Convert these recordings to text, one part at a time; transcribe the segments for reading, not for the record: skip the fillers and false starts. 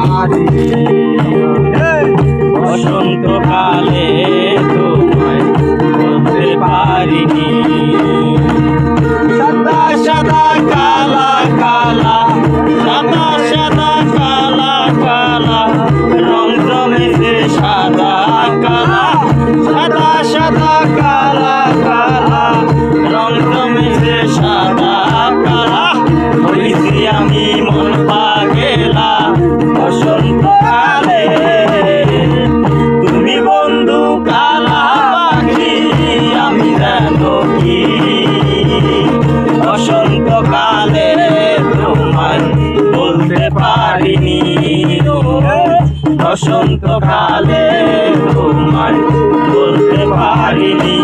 পারিনি বসন্তকালে তোমায় বলতে পারিনি সাদা সাদা কালা কালা সাদা সাদা কালা কালা রং জমেছে সাদা কালা সাদা সাদা কালা কালা রং জমেছে সাদা কালা হইছি আমি মন পাগেলা বসন্তকালে তুমি বন্ধু কালা পাখি আমি জানো কি বসন্তকালে তোমায় বলতে পারিনি বসন্তকালে তোমায় বলতে পারিনি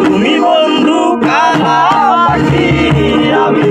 তুমি বন্ধু কালা পাখি আমি